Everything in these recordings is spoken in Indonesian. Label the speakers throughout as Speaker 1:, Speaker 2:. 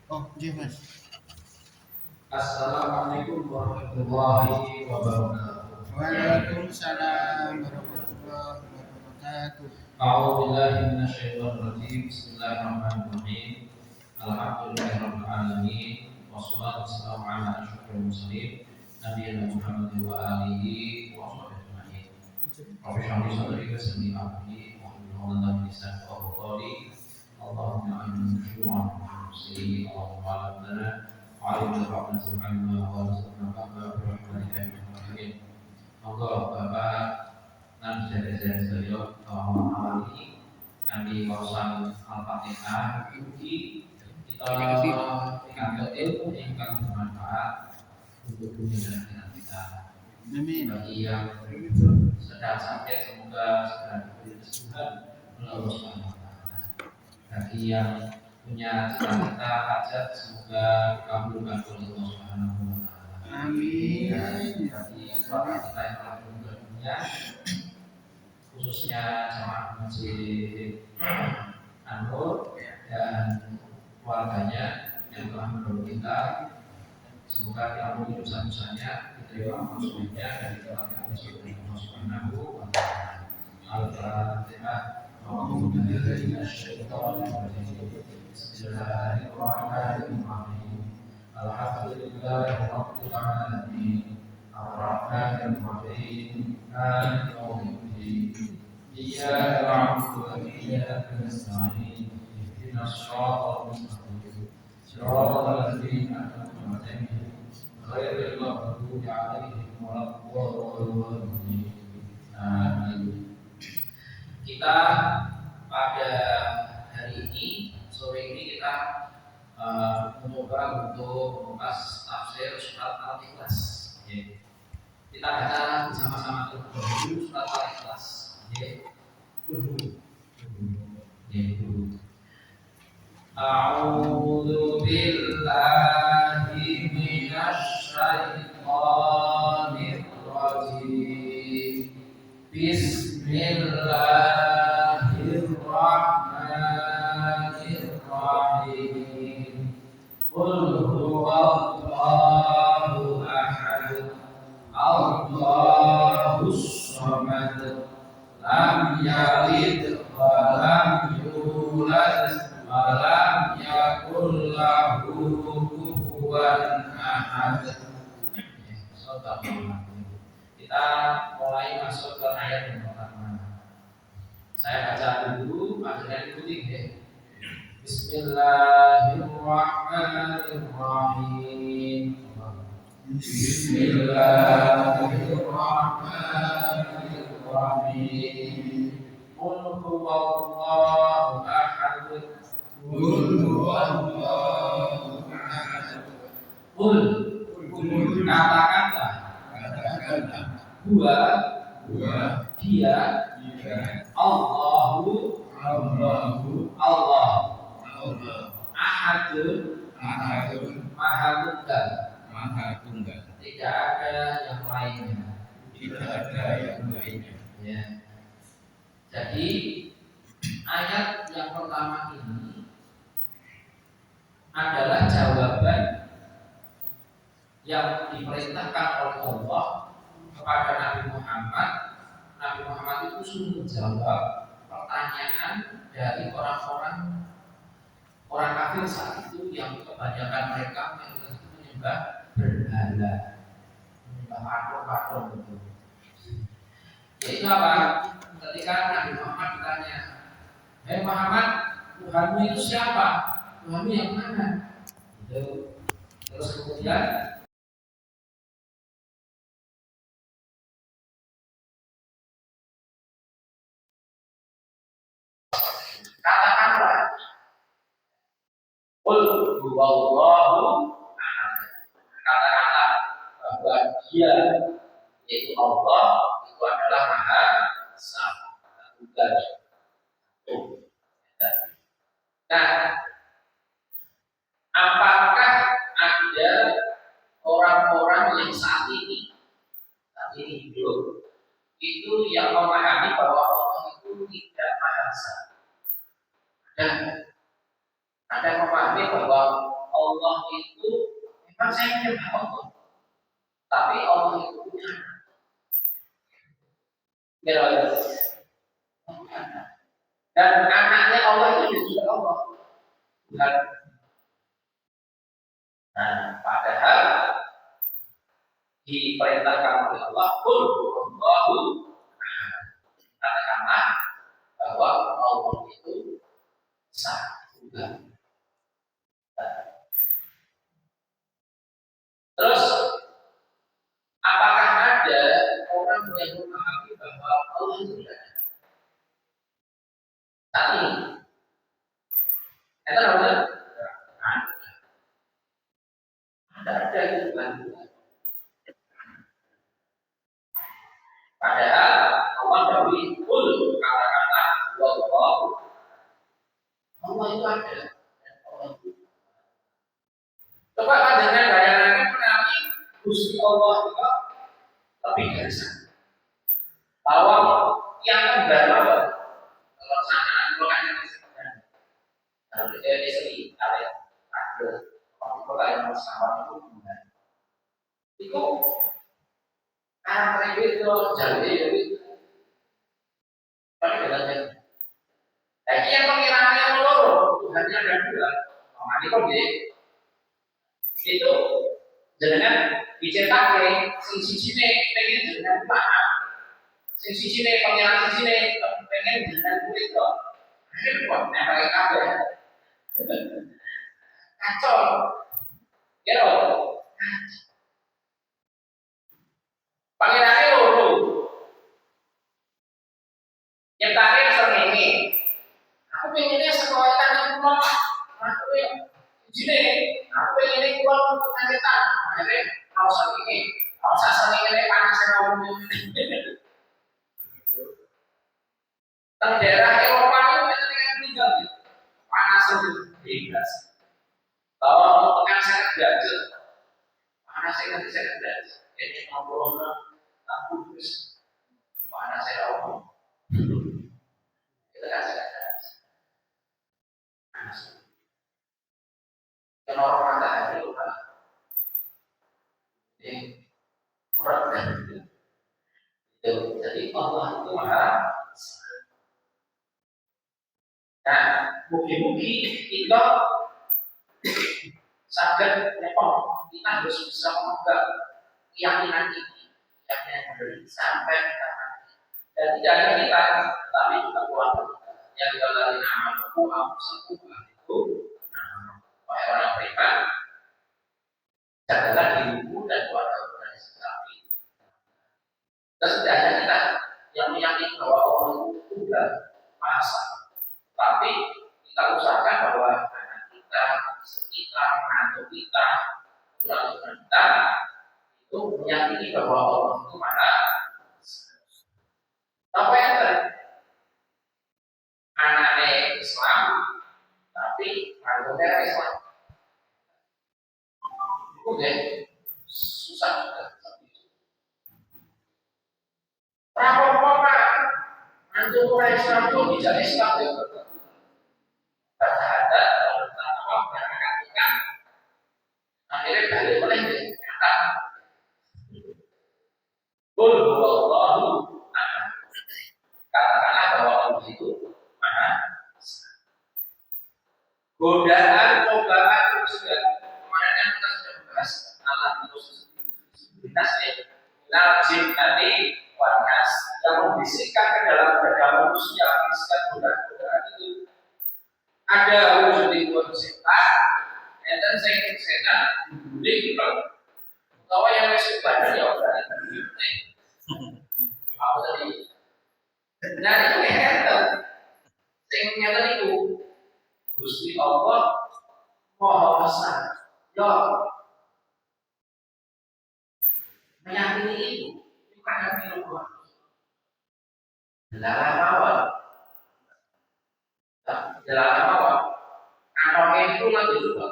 Speaker 1: Oh, iya Mas.
Speaker 2: Assalamualaikum warahmatullahi wabarakatuh.
Speaker 1: Waalaikumsalam warahmatullahi wabarakatuh.
Speaker 2: A'udzubillahi minasyaitonir rajim. Bismillahirrahmanirrahim. Alhamdulillahirabbil alamin. Wassalatu wassalamu ala asyrofil mursalin nabiyina Muhammad wa alihi wa sahbihi ajmain. Rabbi shrah li sadri wa yassir li amri wahlul 'uqdatam min lisani yafqahu qawli. Allahumma inna syu'an muslimin Allahumma alamna alim al-faqna subhanallah wa rizqna fahma berahmatika ya rahim. Monggo Bapak dan saudara-saudara saya awal ini kami kawasan Al-Fatihah uji kita tingkatkan ilmu yang bermanfaat untuk dunia dan akhirat kita.
Speaker 1: Amin.
Speaker 2: Bagi yang sedang sakit semoga segera diberi kesembuhan oleh Allah Subhanahu wa taala. Bagi yang punya cita-cita hajat semoga dikabulkan oleh Allah Subhanahu wa taala.
Speaker 1: Amin.
Speaker 2: Dan bagi keluarga kita yang telah meninggal dunia khususnya jamaah Masjid Anur dan keluarganya yang telah mendorong kita, semoga diampuni dosa-dosanya, diterima amal solehnya dan diterapkan rezeki dari Allah Subhanahu wa taala. Al-Fatihah. Bismillahirrahmanirrahim. Alhamdulillahirabbil alamin. Ar-Rahmanir-Rahim. Maliki yaumiddin. Iyyaka na'budu wa iyyaka nasta'in. Ihdinas siratal mustaqim. Siratal ladzina an'amta 'alaihim ghairil maghdubi 'alaihim waladdallin. Amin. Kita pada hari ini, sore ini kita mencoba untuk membahas tafsir surat Al-Ikhlas. Kita baca bersama-sama dulu surat Al-Ikhlas. A'udzu billahi minasy syaithanir rajim. Bismillahirrahmanirrahim. Qul huwallahu ahad. Allahus samad. Lam yalid wa lam yulad wa lam yakul lahu kufuwan ahad. Kita mulai masuk ke ayat yang pertama. Saya baca dulu, kalian ikuti ya. Bismillahirrahmanirrahim. Bismillahirrahmanirrahim. Qul huwallahu ahad.
Speaker 1: Qul huwallahu ahad.
Speaker 2: Qul katakanlah huwa dia Allahu Allah ahadun maha tunggal. Tidak ada yang lainnya. Ya. Jadi ayat yang pertama ini adalah jawaban yang diperintahkan oleh Allah kepada Nabi Muhammad. Nabi Muhammad itu suruh menjawab pertanyaan dari orang-orang kafir saat itu yang kebanyakan mereka menyembah berhala, menyembah patung-patung itu. Yaitu apa? Ketika Nabi Muhammad ditanya, "Hei Muhammad, Tuhanmu itu siapa? Tuhanmu yang mana?" Itu. Terus kemudian katakanlah, "Qul huwallahu ahad." Katakanlah bahwa Dia yaitu Allah itu adalah Maha Esa, Tunggal. Nah, apakah ada orang-orang yang saat ini hidup itu yang memahami bahwa Allah itu tidak Maha Esa? Dan ada yang memahami bahwa Allah itu memang saya menyembah Allah, tapi Allah itu punya anak. Dan anaknya Allah itu juga Allah. Bukan. Nah, padahal diperintahkan oleh Allah pun Allahu katakanlah bahwa Allah itu satu. Terus apakah ada orang yang memahami bahwa Allah itu tidak ada? Saat ini, itu namanya ada itu bukan. Padahal Allah beri kul kata-kata Allah itu ada. Allah itu. Coba dengan bayangan mengenai Gusti Allah itu lebih dari sana. Bahwa yang membawa pelaksanaan bukan yang disebutkan. Harus dari segi ada kota yang bersama itu anak itu jadi tapi bedanya. Tapi yang pengirannya meloro Tuhannya ada dua. Ini kok itu dengan dicetak sing sijine pengen dengan mana sing sijine pengiran sijine pengen dengan kulit kok akhirnya kok nempel kabeh kacau ya pangerane loro nyetake srengenge aku pengennya sekolah yang pulang aku sijine aku pengennya pulang ngacetan akhirnya kalau sakit kalau sakit ini panas kamu di daerah Eropa itu banyak yang meninggal panas itu bebas kalau tekan sangat derajat panas sangat derajat ini ngobrol aku terus panas saya ngomong itu kan sangat derajat panas yang orang matahari itu kan jadi Allah itu maha. Nah, mungkin kita sadar kita harus bisa menganggap keyakinan ini, keyakinan yang sampai kita mati. Dan tidak hanya kita, tapi juga keluarga kita. Yang dalam nama Allah itu, orang beriman, jagalah dirimu dan keluarga dari sesapi. Dan tidak hanya kita yang meyakini bahwa Allah itu Tuhan Maha Esa. Tapi kita usahakan bahwa anak kita, sekitar, menantu kita, keluarga kita itu meyakini bahwa Allah itu Maha Esa. Apa yang anaknya Islam, tapi menantunya Islam. Oke, susah juga. Apa-apa mantu orang Islam itu tidak Islam itu. Terhadap orang mengatakan akhirnya balik oleh kata Qul huwallahu ahad. Katakanlah bahwa Allah itu Maha Esa. Godaan, cobaan itu sudah kemarin kan kita sudah membahas Allah itu lintas najib tadi wanas yang membisikkan ke dalam dada manusia bisikan godaan itu ada wujud itu setan dan setan dibeli bahwa yang masuk badan ya udah apa tadi nah itu heran sing nyata itu Gusti Allah Maha Esa ya meyakini itu bukan hanya Allah dalam awal kantongnya itu lagi juga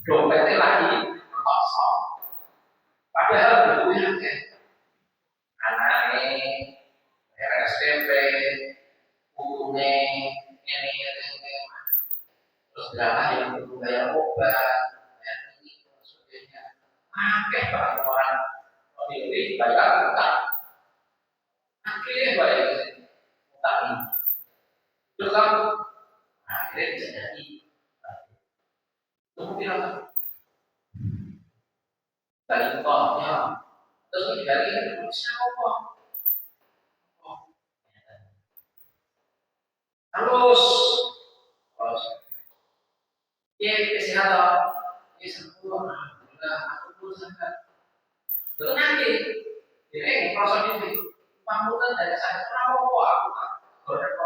Speaker 2: dompetnya lagi kosong padahal bukunya anaknya RSPP bukunya ini terus berapa yang buku bayar obat Pilih bayar utang. Akhirnya bayar utang ini. Terus kamu akhirnya bisa jadi. Kemudian apa? Dari uangnya. Terus dari itu siapa? Harus kesehatan. Ini semua. Alhamdulillah aku pun sangat. Terus nanti, ini proses ini. Pamungkas dari saya kenapa kok aku tak berapa?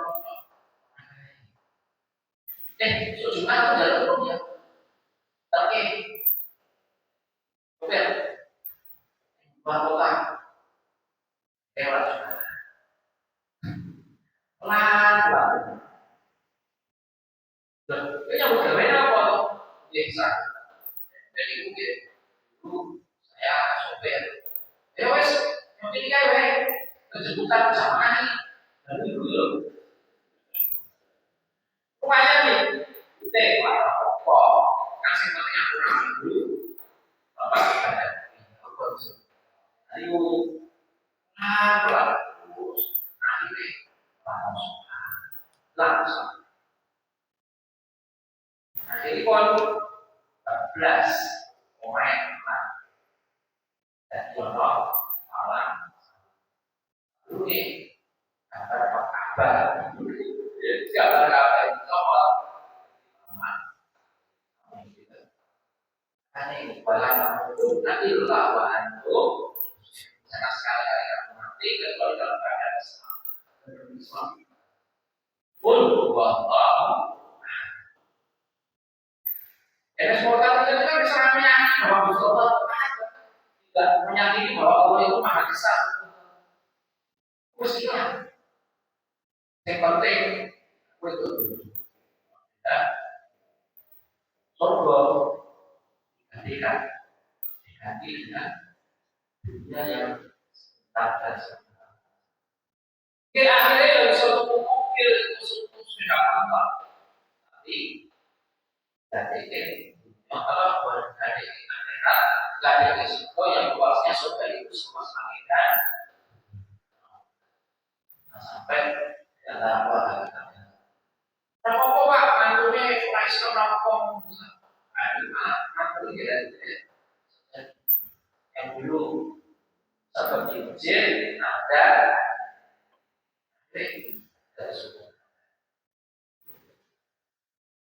Speaker 2: Sejumlah itu jalur ya. Oke, oke. Bahwa lewat pelan-pelan. Kayaknya udah beda apa? Bisa. Jadi mungkin dulu saya sopir. Ya wes, mungkin kayak kejemputan sama nih. Dan dulu rupanya nih, kita kok kasih penting aku dulu. Bapak ada ayo pelan-pelan terus akhirnya langsung akhirnya pun 14 pemain dan contoh malam ini kabar itu apa ini pelan itu nanti lawan itu sangat sekali kamu nanti kalau dalam keadaan Islam pun bahwa eksportan itu kan bisa menyakiti bahwa Mustafa tidak menyakiti bahwa Allah itu maha besar. Mestilah yang penting itu ya, surga diganti dengan dunia yang tak ada. Kita akhirnya dari suatu mobil itu sudah apa? Tapi dari masalah dari akhirat, dari risiko yang luasnya surga itu semua akhirat. Sampai dalam apa? Rampok pak, mantunya Islam rampok. Mantu yang dulu seperti jin ada dari suku.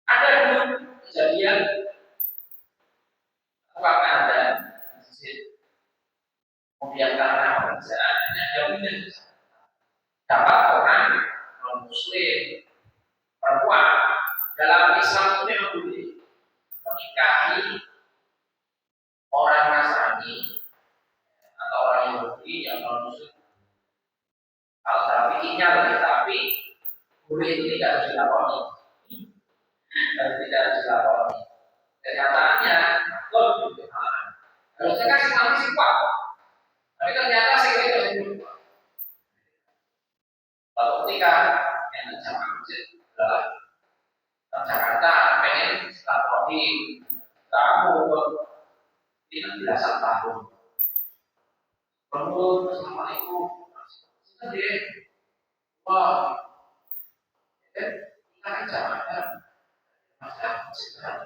Speaker 2: Ada dulu kejadian apakah ada jin kemudian karena pekerjaannya jauhnya dapat orang non muslim perempuan dalam Islam itu memang boleh menikahi orang Nasrani atau orang Yahudi yang non muslim. Kalau cara pikirnya lebih tapi boleh itu tidak harus dilakoni, tidak harus dilakoni. Kenyataannya takut gitu. Harusnya kan Islam sih kuat, tapi ternyata sih itu lalu ketika yang sama masjid adalah Jakarta pengen silaturahmi kamu tidak belasan tahun perlu assalamualaikum sendiri wah kita kan Jakarta masyarakat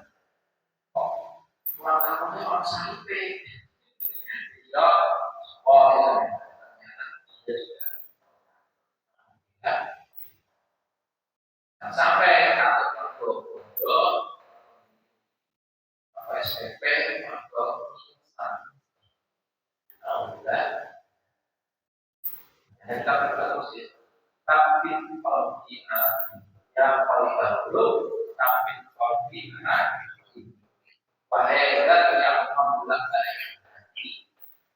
Speaker 2: kok ulang tahunnya orang sampai ya wah nah, sampai atau SPP atau alhamdulillah kita berterus tapi kalau kita yang paling dahulu tapi kalau kita bahaya kita tidak membuat dari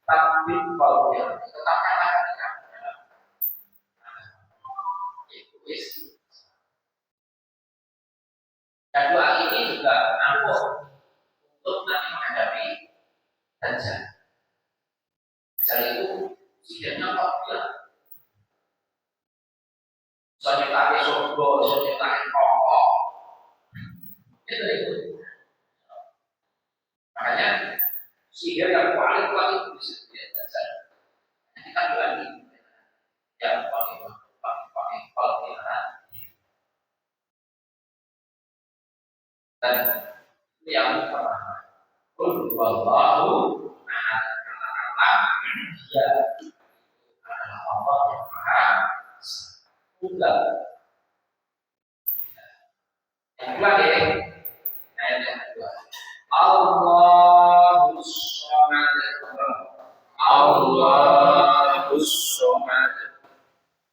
Speaker 2: tapi kalau yang tetapkan itu istilah. Dan doa ini juga ampuh untuk nanti menghadapi dajjal. Dajjal itu sidangnya apabila soalnya kaki surga, soalnya kaki pokok itu makanya sihir yang paling kuat itu bisa dilihat dajjal. Dan itu yang pertama. Qul huwallahu ahad. Kata-kata dia adalah Allah yang Maha Tunggal. Yang kedua deh, ayat yang kedua. Allahus Samad.
Speaker 3: Allahus Samad.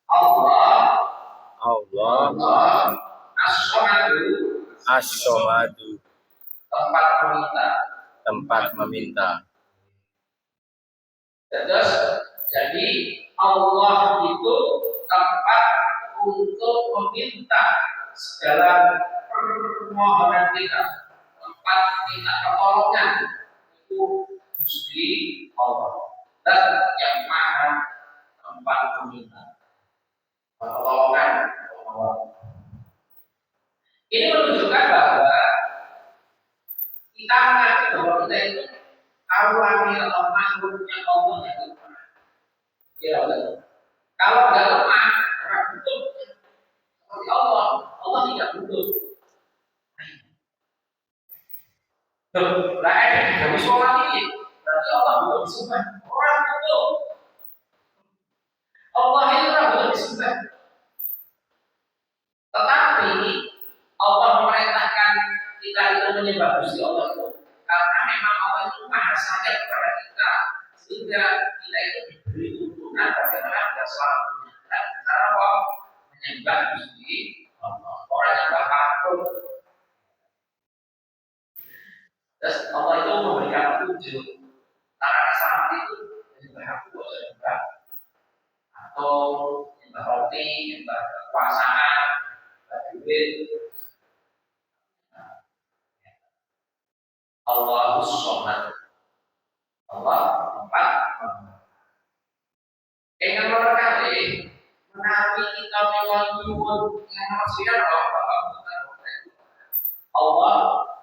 Speaker 2: Allah
Speaker 3: Allah
Speaker 2: As-Samadu
Speaker 3: As-Samadu,
Speaker 2: tempat meminta.
Speaker 3: tempat meminta.
Speaker 2: Terus jadi Allah itu tempat untuk meminta segala permohonan kita, tempat minta pertolongan itu Gusti Allah dan yang Maha tempat meminta pertolongan Allah. Ini menunjukkan bahwa kita mengaku bahwa kita itu awalnya makhluknya Allah yang lemah. Ya betul. Kalau nggak lemah, orang butuh seperti Allah. Allah tidak butuh. Nah, ini dari sholat ini berarti Allah butuh disembah. Orang butuh. Allah itu orang butuh disembah. Tetapi Allah memerintahkan kita itu menyembah Gusti Allah itu karena memang Allah itu maha sayang kepada kita sehingga kita itu diberi tuntunan bagaimana kita selamanya dan cara apa menyembah Gusti Allah. Orang yang takut terus Allah itu memberikan petunjuk cara selamat itu menyembah aku menyembah atau menyembah roti, menyembah kekuasaan, menyembah duit. Allahus Samad. Allah tempat. Yang nomor kali menawi kita menyuwun yang manusia Allah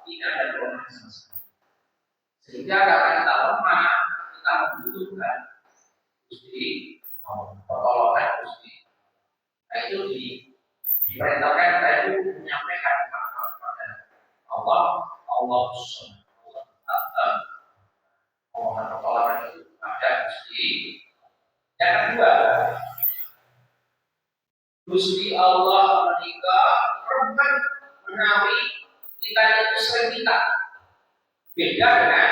Speaker 2: tidak ada kelemahan sama sekali. Sehingga karena kita lemah, kita membutuhkan Gusti pertolongan Gusti. Nah itu diperintahkan kita itu menyampaikan kepada Allah, Allahus Samad. Mohon pertolongan itu pada Gusti. Yang kedua, Gusti Allah menikah perempuan menawi kita itu sering minta. Beda dengan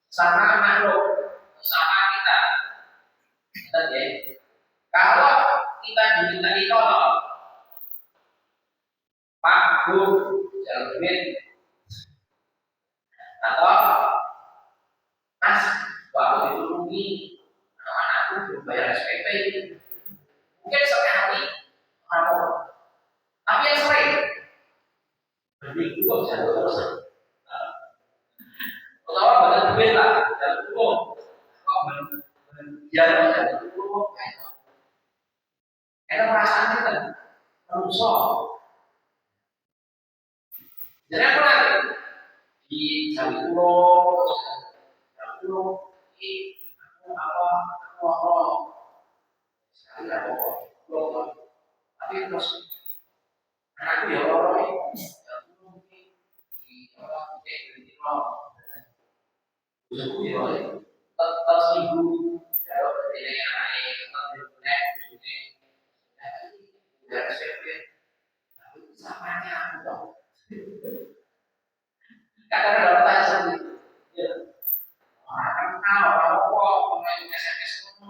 Speaker 2: sama makhluk, sama kita. Tadi, kalau kita diminta ditolong, Pak Bu, jangan duit, atau Mas, waktu ditulungi anak-anakku belum bayar SPP ini. Mungkin sekali, tapi yang sering berminggu kok jatuh terus. Kalau badan duit lah, jatuh turun. Kok berbiar jatuh turun, itu perasaan kita manusia. Jadi apa lagi? Di jatuh turun. Aku sekali apa tapi terus anakku ya orang aku di orang di tetap seminggu kalau berdiri air tetap berbulan udah SMP tapi samanya aku tahu kadang-kadang tanya sendiri orang kok pemain SMS itu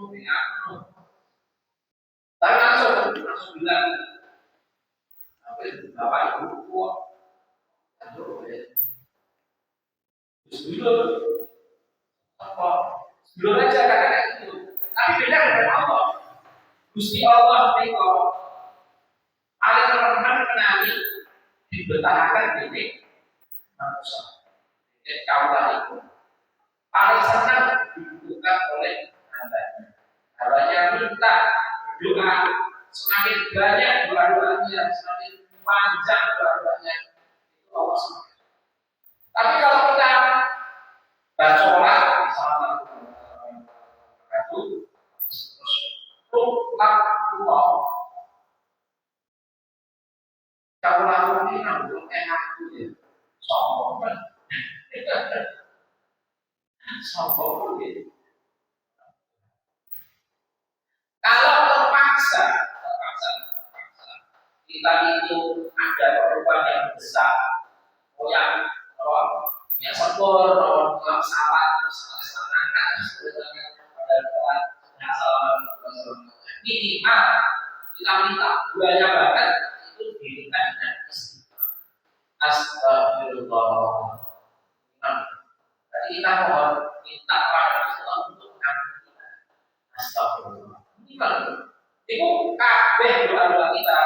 Speaker 2: tapi langsung bilang tapi bapak ibu kok sebelum apa sebelum aja kadang itu tapi beda dengan Allah Gusti Allah itu paling teman mengenali dibetahkan ini manusia kaum itu paling senang dibutuhkan oleh hambanya. Hambanya minta berdoa semakin banyak doa-doanya, semakin panjang doa-doanya itu Allah senang. Tapi kalau kita bersolat misalnya itu terus Allah kalau lalu ini belum enak ya. kita itu ada keperluan yang besar, yang punya sepur, punya pesawat, pesawat sebetulnya ada salam minimal kita minta banyak banget itu diberikan dengan istighfar. Astagfirullah. Jadi kita mohon minta kepada Allah untuk mengampuni kita. Astagfirullah. Minimal itu kabeh doa-doa kita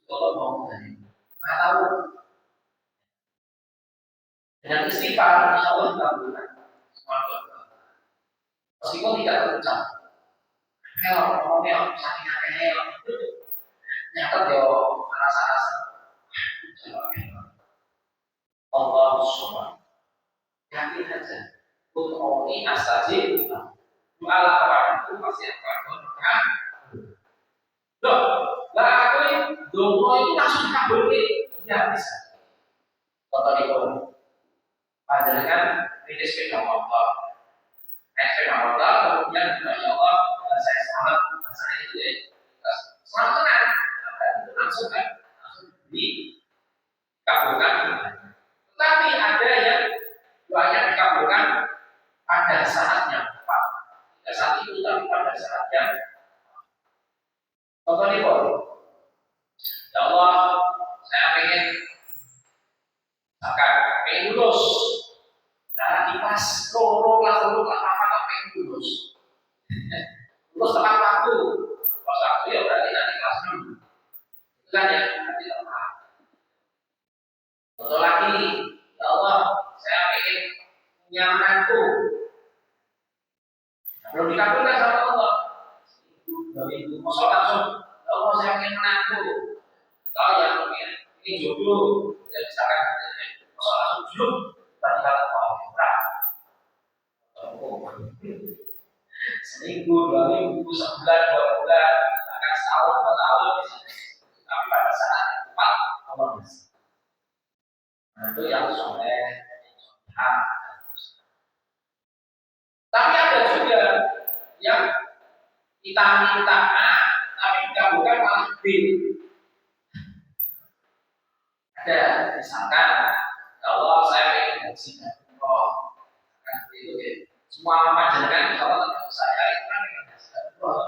Speaker 2: Allah mau dari nggak tahu dengan istighfar insya Allah dikabulkan semua doa. Meskipun tidak terucap, ngomongnya sakit nyata dia rasa-rasa Allah Subhanahu yakin saja untuk ini astajib doa lawan itu pasti akan berkah. Loh, lah aku doa ini langsung kabul tidak bisa. Contoh itu, panjenengan ini sepeda motor, kemudian ya Allah saya selamat, saya itu selamat tenang, itu langsung dikabulkan. Tetapi ada yang doanya dikabulkan pada saatnya tepat, tidak saat itu tapi pada saatnya. Contoh ini, ya Allah, saya pengen lulus. Nah, di pas kelas apa pengen lulus. Lulus tepat waktu. Pas waktu ya berarti nanti kelas 6. Itu kan ya, nanti tepat. Contoh lagi, ya Allah, saya pengen punya menantu. Belum dikabulkan sama Allah. Masuk langsung, ya Allah saya pengen menantu. Kalau yang ini jodoh, saya misalkan masuk langsung jodoh, tadi kata murah. Seminggu, 2 minggu, sebulan, 2 bulan, bahkan setahun, 2 tahun, tapi pada saat yang tepat Allah bisa. Nah, itu yang soleh, tapi ada juga yang kita minta A, tapi dikabulkan malah B. Ada, misalkan kalau saya ingin haji dan umroh, kan itu ya. Semua panjenengan kalau tidak saya itu kan ingin haji dan umroh.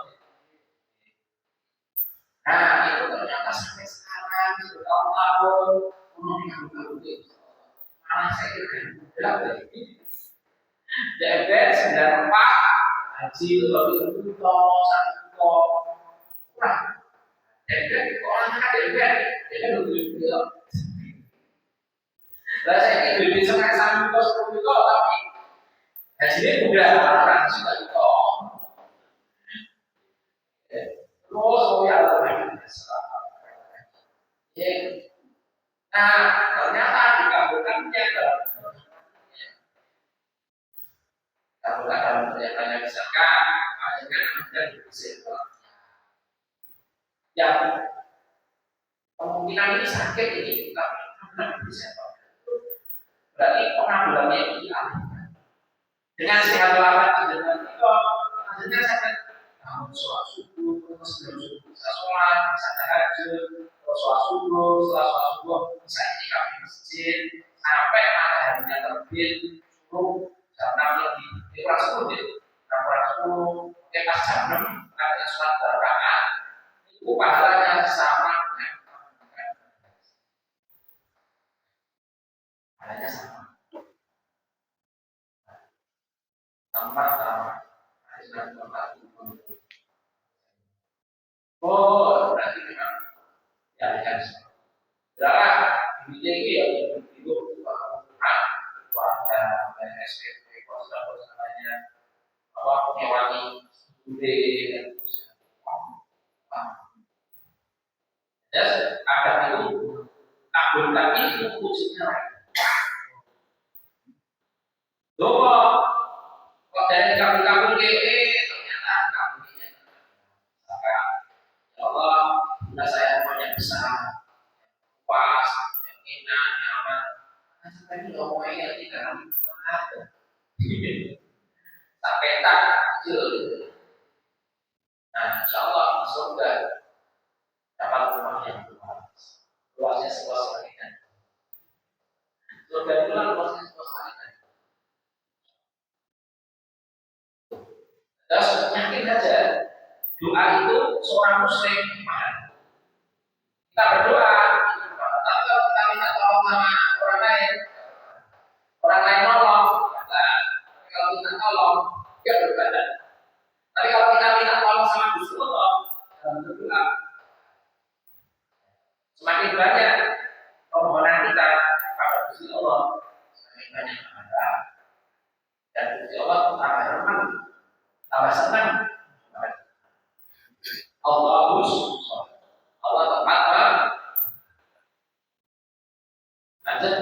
Speaker 2: Nah, itu ternyata sampai sekarang bertahun-tahun belum dikabulkan. Malah saya kira mudah dari jadi sedang Pak haji itu lebih untuk satu kurang. Jadi orang ada jadi lebih lah saya ini duit setengah sampai 10 juta tapi hasilnya mudah orang sudah itu. Terus yang lain nah ternyata dikabulkannya dalam pernyataannya misalkan akhirnya ada bisa yang kemungkinan ini sakit ini tapi bisa berarti pengambilannya dialihkan dengan sehat walafiat dengan itu hasilnya sakit namun sholat subuh terus sebelum subuh bisa sholat bisa tahajud terus sholat subuh setelah sholat subuh bisa itikaf di masjid sampai mataharinya terbit subuh jam 6 lebih kurang 10 ya kurang 10 pas jam 6 ada sholat berakaat itu pahalanya sama dengan pahalanya sama tempat sama oh berarti memang ya kan berapa ini ya itu warga SPP kosa-kosanya apa penyewangi bude dan ya ada itu kabulkan itu wujudnya doa kok dari kabul-kabul ternyata kabulnya sekarang ya Allah bila saya banyak besar pas yang enak nyaman sampai ini ngomongnya tidak ada sampai tak kecil nah insya Allah surga dapat rumah yang sebuah kebaikan. Surga itu adalah proses sebuah kebaikan. Terus yakin saja doa itu seorang muslim paham. Kita berdoa, tapi kalau kita minta tolong sama orang lain nolong, nah, kalau kita tolong, dia berbadan. Tapi kalau kita minta tolong sama Gusti Allah, dalam berdoa, semakin banyak permohonan kita kepada Gusti Allah, semakin banyak pahala. Dan Gusti Allah tambah rahmat, tambah senang. Allahus, Allah tempat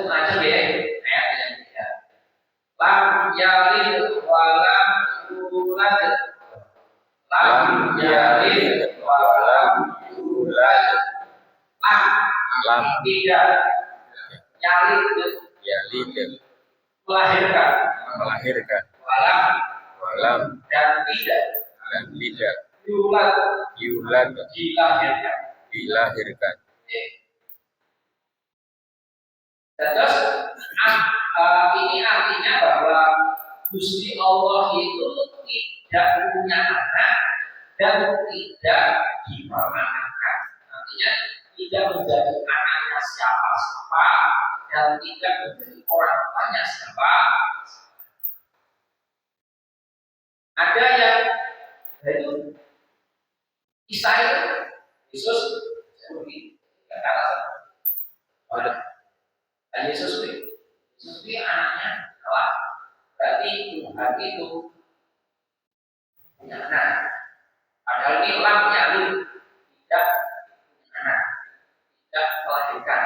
Speaker 2: lanjut ya, ayat yang ketiga. Lam yalid walam yulad. Lam yalid walam yulad. Lam tidak yalid melahirkan. Walam dan tidak yulad dilahirkan. Terus ini artinya bahwa Gusti Allah itu tidak punya anak dan tidak diperanakan. Artinya tidak menjadi anaknya siapa-siapa dan tidak menjadi orang tuanya siapa. Ada yang itu Isa Yesus seperti kata dan Yesus itu anaknya Allah. Berarti Tuhan itu punya anak. Padahal ini lam yalid tidak punya anak, tidak melahirkan.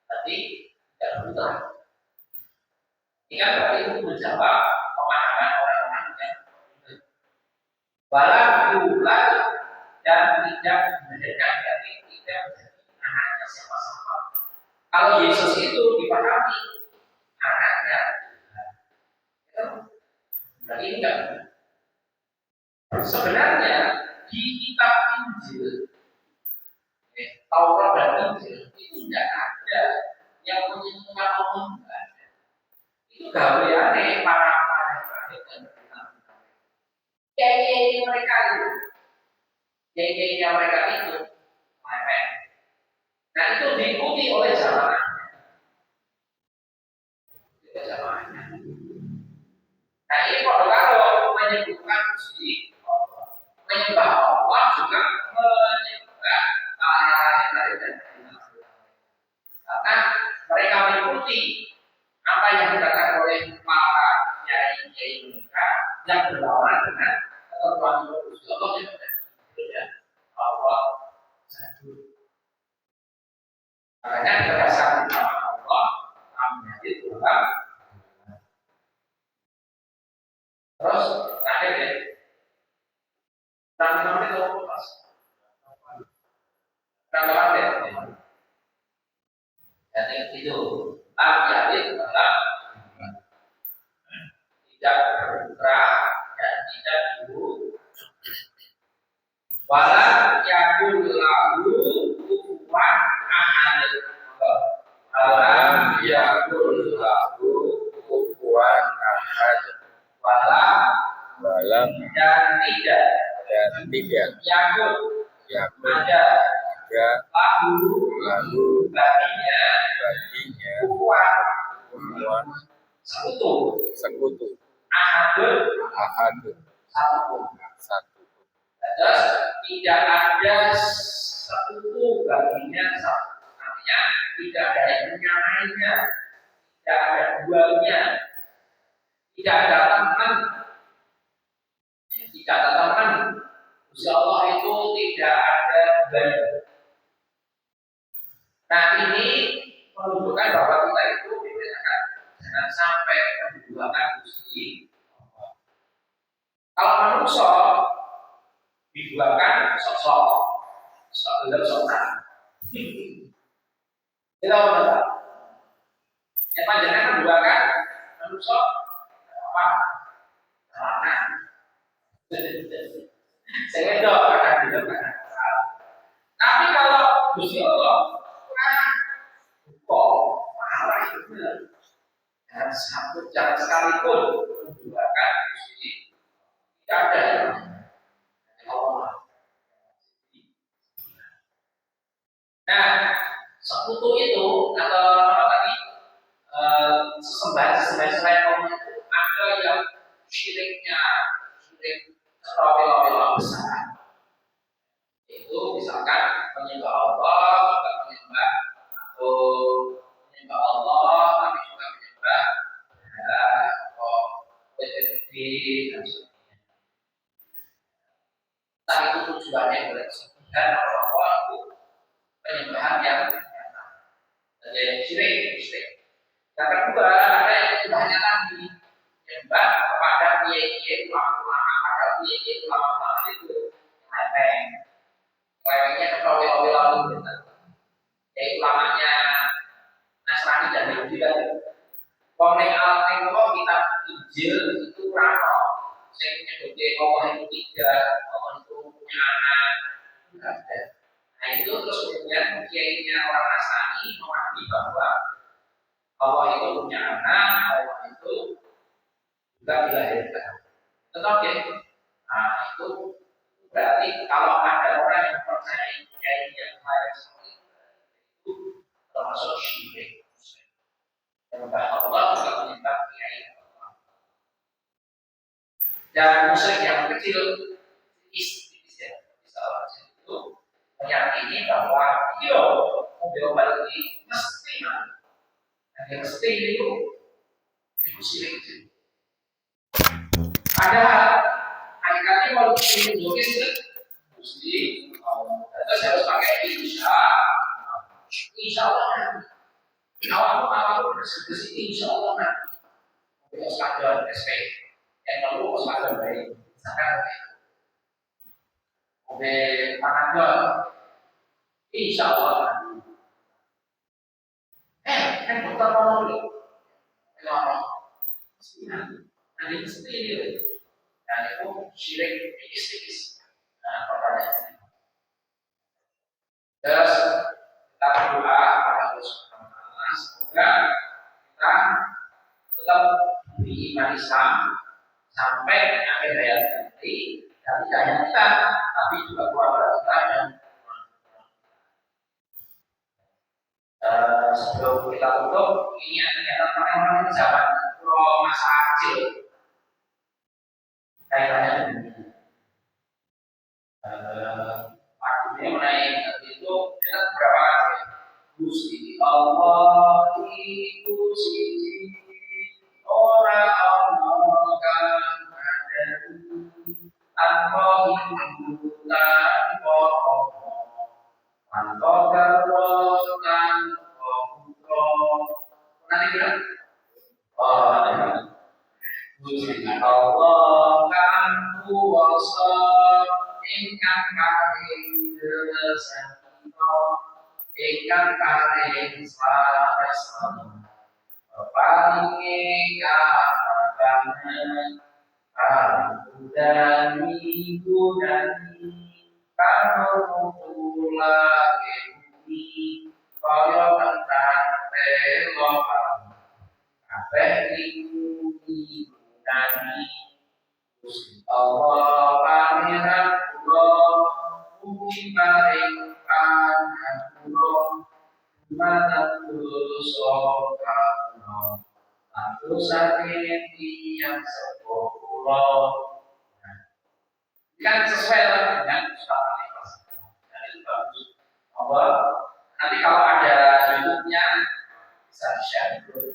Speaker 2: Berarti tidak berputra. Ini kan berarti itu menjawab pemahaman orang-orang yang walam yulad dan tidak melahirkan, berarti tidak menjadi anaknya siapa-siapa. Kalau Yesus itu dipahami anaknya, berarti enggak. Sebenarnya di kitab Injil, Taurat dan Injil itu tidak ada yang menyentuhkan Allah. Itu gaweane para terakhir dan kiai mereka itu, kiai mereka itu, nah itu diikuti oleh jamaahnya. Nah ini kalau menyebutkan Gusti, menyembah Allah juga menyembah lahir dan karena mereka mengikuti apa yang dikatakan oleh para kiai mereka yang berlawanan dengan ketentuan Gusti Allah yang berbeda. Allah satu. Makanya berdasarkan nama Allah, kami Tuhan. Terus terakhir ya, nama itu pas. Nama ya. Jadi itu jadi adalah tidak berputra dan tidak ibu. Walam yakul lahu kufuwan ahad. Walam yakul lahu kufuwan ahad. Walam dan tidak yakul ada lahu baginya kufuwan sekutu ahad satu. Terus tidak ada sekutu baginya satu. Artinya tidak ada yang menyamainya, tidak ada duanya, tidak ada teman. Gusti Allah itu tidak ada duanya. Nah ini menunjukkan bahwa kita itu dibedakan jangan sampai menduakan Gusti. Kalau manusia diduakan sosok kita apa? Yang panjangnya menduakan manusia apa? Celana. Saya akan diduakan. Tapi kalau Gusti Allah satu jangan sekalipun menduakan Gusti tidak ada yang Allah. Nah, sekutu itu atau apa tadi sesembahan selain Allah itu ada yang syirik terlalu besar. Itu misalkan menyembah Allah juga menyembah atau menyembah Allah tapi juga menyembah atau PTV dan sebagainya. Nah itu tujuannya berkesimpulan bahwa itu penyembahan yang ada yang syirik. Yang kedua ada yang penyembahannya tadi menyembah kepada kiai-kiai ulama-ulama, padahal kiai-kiai ulama-ulama itu remeh. Remehnya terlalu lalu benar. Yaitu ulamanya Nasrani dan Yahudi kan. Wong ning kita Injil itu rano. Sing nyebutke Allah itu tiga, Allah itu punya anak. Enggak ada. Nah itu terus kemudian kiainya orang Nasrani memahami bahwa Allah itu punya anak, Allah itu juga dilahirkan. Tetapi, nah itu berarti kalau ada orang yang percaya kiai yang lain seperti itu termasuk syirik. Menyembah Allah juga menyembah kiai Allah. Dan musyrik yang kecil itu meyakini bahwa mobil balik ini mesti mati. Dan yang mesti itu syirik. Padahal kali-kali kalau ingin logis itu mesti terus harus pakai insya Allah. Kalau aku bersih insya Allah nanti. Untuk sekadar SP yang perlu sekadar baik. Misalkan mobil Panadol insya Allah nanti. Kan dokter ngomong nih. Nanti mesti ini. Dan itu syirik tipis-tipis. Nah, pertanyaan. Terus kita berdoa kepada Allah Subhanahu wa Ta'ala semoga kita tetap beriman Islam sampai akhir hayat nanti. Dan tidak hanya kita, tapi juga keluarga kita dan sebelum kita tutup, ini ada orang-orang di zaman masa kecil. Kaitannya dengan argumennya mengenai itu kita berapa kali Gusti Allah itu siji ora ana kang ada tanpa ibu tanpa tanpa garwa tanpa putra nanti bilang Gusti Allah kan kuwasa ingkang karing desakito ingkang karing sarasana paringi kapangan kudani karo kula bumi kaya kentang telo kabeh iku dani Gusti Allah pangeran kula mugi paring pangapunten dumateng dosa kula lan saking tiyang sepuh kula kan sesuai dengan surat Al-Ikhlas dan itu bagus bahwa nanti kalau ada YouTube-nya bisa di-share dulu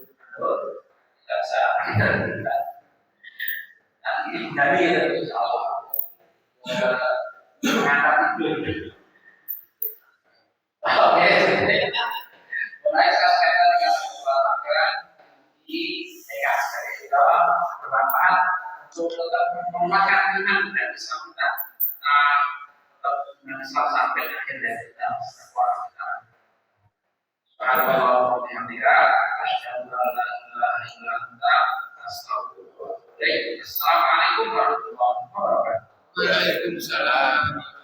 Speaker 2: tidak bisa nanti dari itu insya Allah mengangkat itu. Oke, mulai sekarang dengan pelajaran di sekali kita bermanfaat untuk tetap menguatkan iman dan bisa kita tetap sampai akhir dari kita berkuasa kita. Subhanallah wa bihamdihi asyhadu an la ilaha illa anta astaghfiruka wa atubu ilaik. Assalamualaikum warahmatullahi wabarakatuh.
Speaker 1: Waalaikumsalam.